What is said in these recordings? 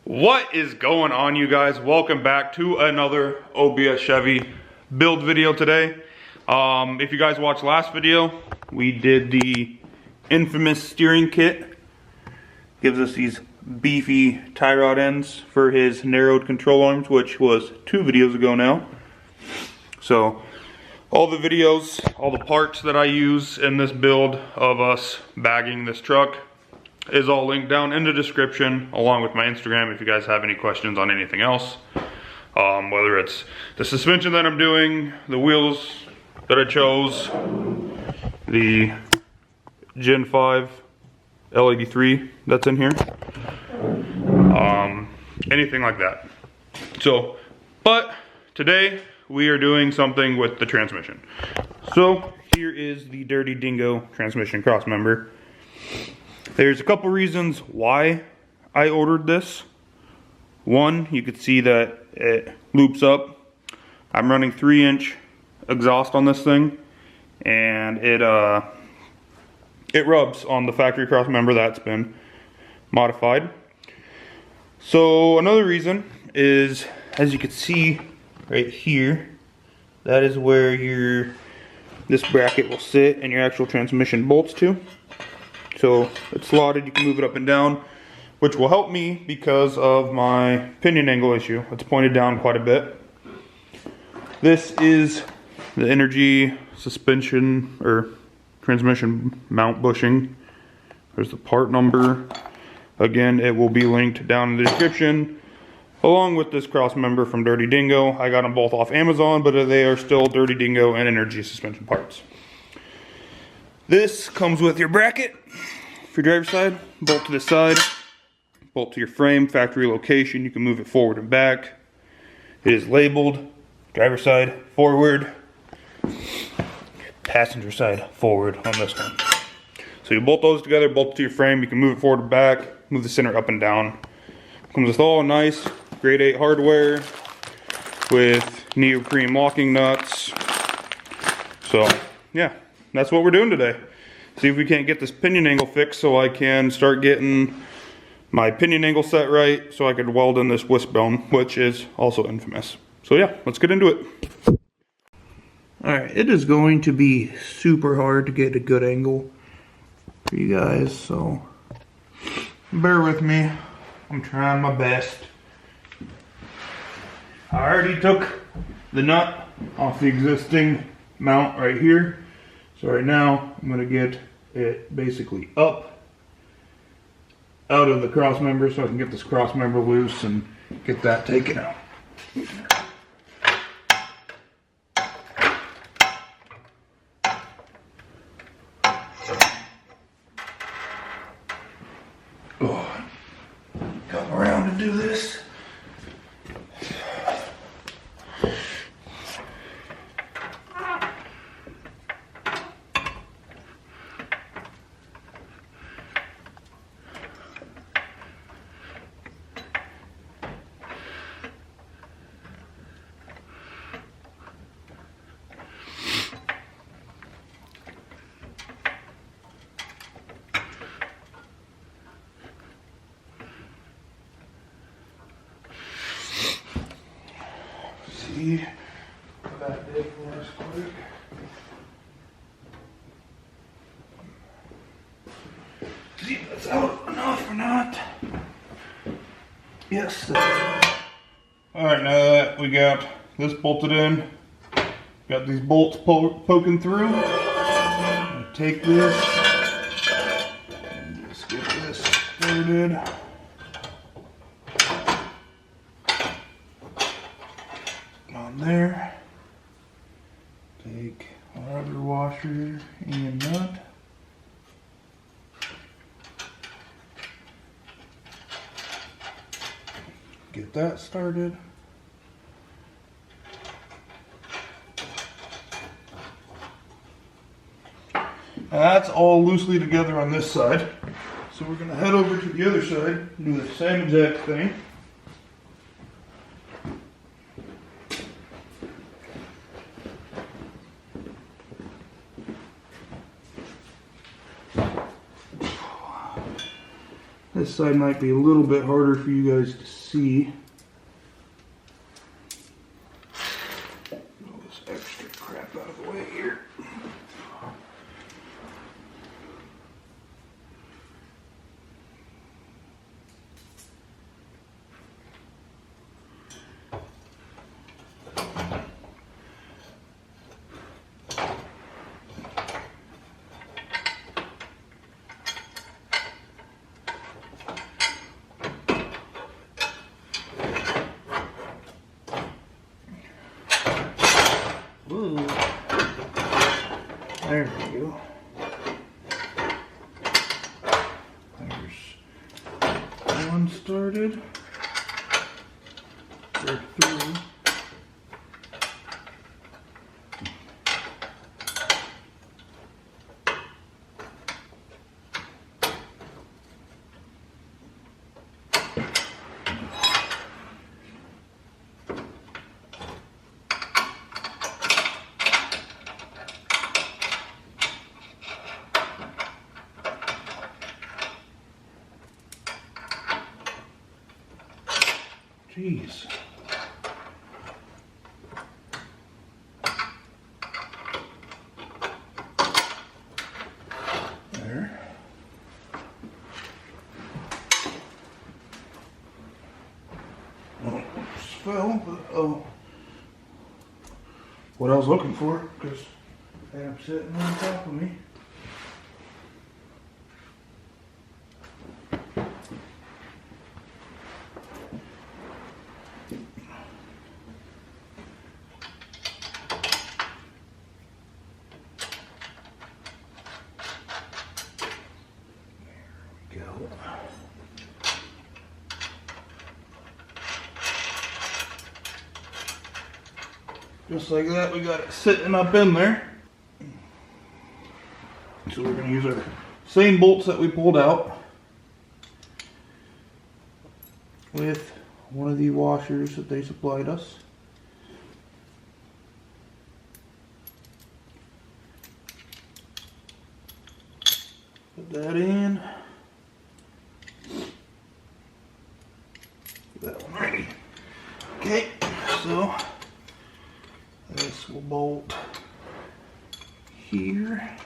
What is going on, you guys? Welcome back to another OBS Chevy build video today. If you guys watched last video, we did the infamous steering kit. Gives us these beefy tie rod ends for his narrowed control arms, which was 2 videos ago now. So all the videos, all the parts that I use in this build of us bagging this truck is all linked down in the description, along with my Instagram if you guys have any questions on anything else. Whether it's the suspension that I'm doing, the wheels that I chose, the Gen 5 L83 that's in here, anything like that. So, but today we are doing something with the transmission. So here is the Dirty Dingo transmission cross member. There's a couple reasons why I ordered this. One, you could see that it loops up. I'm running 3-inch exhaust on this thing, and it rubs on the factory cross member that's been modified. So another reason is, as you can see right here, that is where this bracket will sit and your actual transmission bolts to. So it's slotted, you can move it up and down, which will help me because of my pinion angle issue. It's pointed down quite a bit. This is the energy suspension or transmission mount bushing. There's the part number. Again, it will be linked down in the description, along with this cross member from Dirty Dingo. I got them both off Amazon, but they are still Dirty Dingo and energy suspension parts. This comes with your bracket for your driver's side, bolt to the side, bolt to your frame, factory location. You can move it forward and back. It is labeled driver's side forward, passenger side forward on this one. So you bolt those together, bolt to your frame. You can move it forward and back, move the center up and down. Comes with all nice grade 8 hardware with neoprene locking nuts. So yeah, that's what we're doing today. See if we can't get this pinion angle fixed so I can start getting my pinion angle set right so I could weld in this wishbone, which is also infamous. So yeah, let's get into it. Alright, it is going to be super hard to get a good angle for you guys, so bear with me. I'm trying my best. I already took the nut off the existing mount right here. So right now, I'm going to get it basically up out of the cross member so I can get this cross member loose and get that taken out. Oh, come around to do this. See what that did for us quick. See if that's out enough or not. Yes. Alright, now that we got this bolted in, got these bolts poking through, take this and just get this started. On there, take our other washer and nut, get that started. Now that's all loosely together on this side, so we're going to head over to the other side and do the same exact thing. This This side might be a little bit harder for you guys to see. Get all this extra crap out of the way here. Whoa. There we go. There's one started. There are 3. Jeez. There. Oh, just fell, but oh. What I was looking for, because they have sitting on top of me. Just like that, we got it sitting up in there. So we're going to use our same bolts that we pulled out with one of the washers that they supplied us. Put that in. Get that one ready. Okay, so this will bolt here.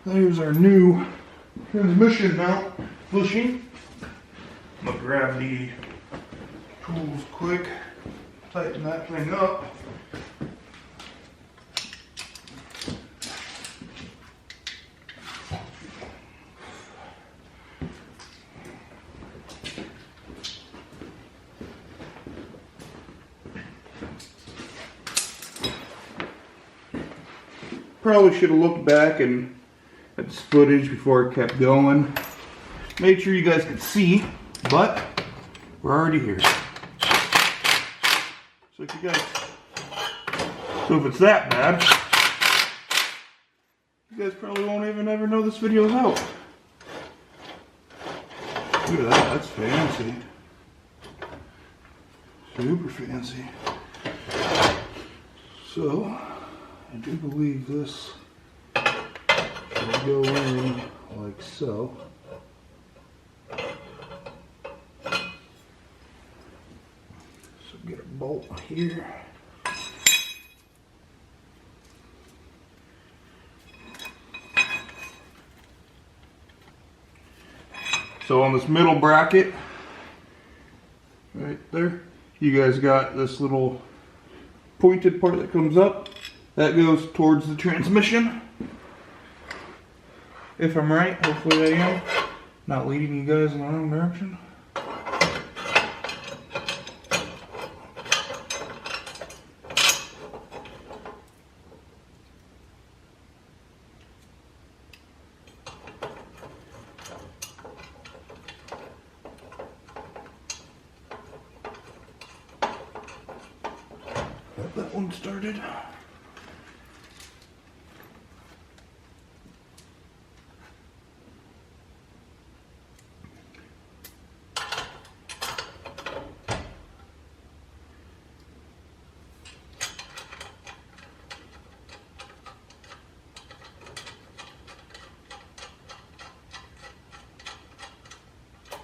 There's our new transmission mount bushing. I'm gonna grab the tools quick, tighten that thing up. Probably should have looked back and at this footage before it kept going. Made sure you guys could see, but we're already here. So if it's that bad, you guys probably won't even ever know this video is out. Look at that, that's fancy. Super fancy. So, I do believe this will go in like so. So get a bolt here. So on this middle bracket, right there, you guys got this little pointed part that comes up. That goes towards the transmission. If I'm right, hopefully I am. Not leading you guys in the wrong direction. Got that one started.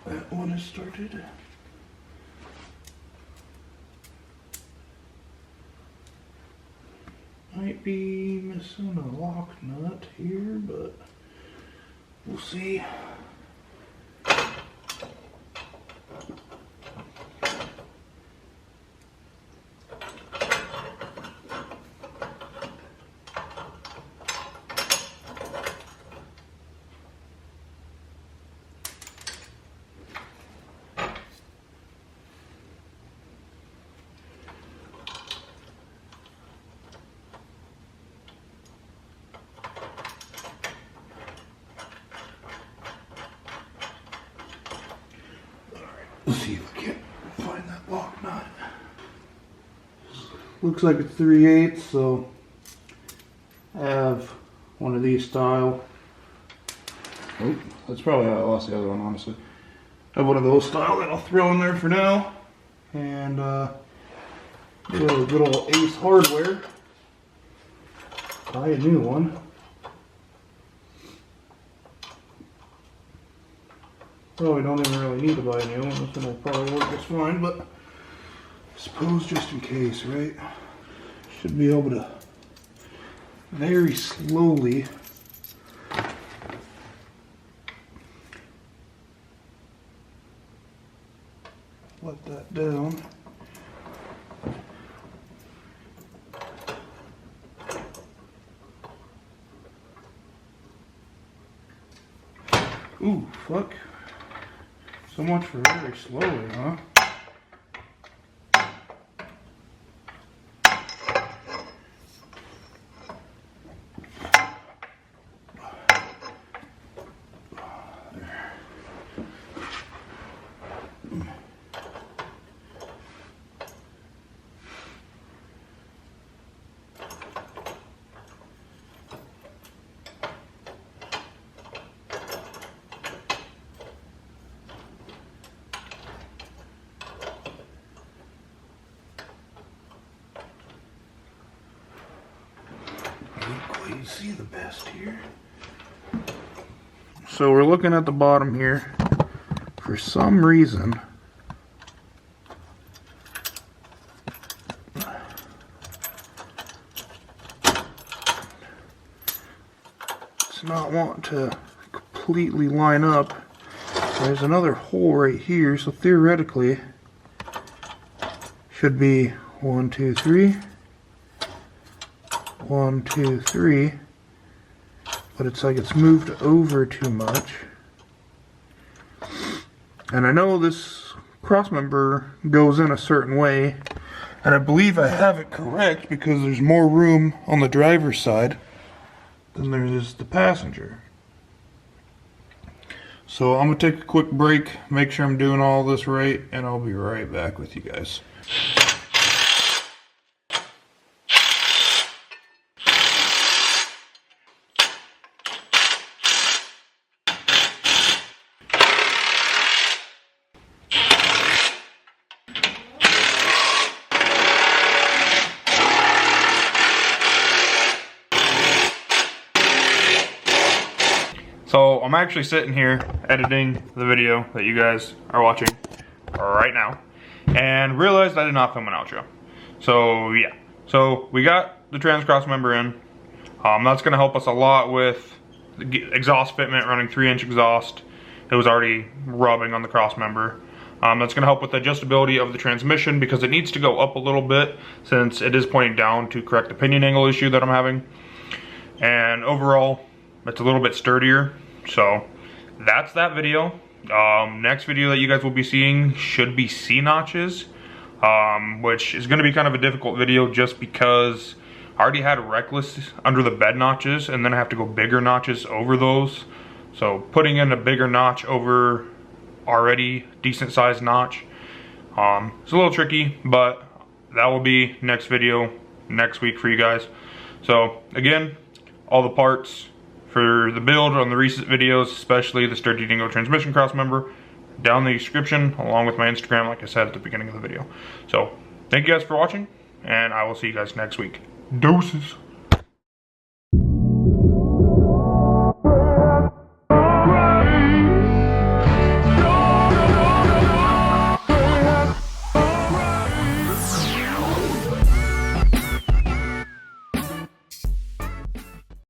That one is started. Might be missing a lock nut here, but we'll see. Let's see if I can find that lock nut. Looks like it's 3/8, so I have one of these style. Oh, that's probably how I lost the other one, honestly. I have one of those style that I'll throw in there for now. And do a good old Ace Hardware. Buy a new one. Probably don't even really need to buy a new one. This one will probably work just fine, but I suppose just in case, right? Should be able to very slowly let that down. Ooh, fuck. So much for very slowly, huh? You see the best here. So we're looking at the bottom here. For some reason, it's not wanting to completely line up. There's another hole right here, so theoretically should be 1, 2, 3. 1, 2, 3, but it's like it's moved over too much. And I know this crossmember goes in a certain way, and I believe I have it correct because there's more room on the driver's side than there is the passenger. So I'm gonna take a quick break, make sure I'm doing all this right, and I'll be right back with you guys. So I'm actually sitting here editing the video that you guys are watching right now and realized I did not film an outro. So yeah, so we got the trans cross member in. That's going to help us a lot with the exhaust fitment, running 3-inch exhaust. It was already rubbing on the cross member. That's going to help with the adjustability of the transmission because it needs to go up a little bit since it is pointing down to correct the pinion angle issue that I'm having. And overall, it's a little bit sturdier. So that's that video. Next video that you guys will be seeing should be C-notches, which is going to be kind of a difficult video just because I already had Reckless under the bed notches and then I have to go bigger notches over those. So putting in a bigger notch over already decent sized notch, it's a little tricky, but that will be next video next week for you guys. So again, all the parts for the build on the recent videos, especially the Dirty Dingo transmission cross member, down in the description, along with my Instagram, like I said at the beginning of the video. So thank you guys for watching, and I will see you guys next week. Deuces.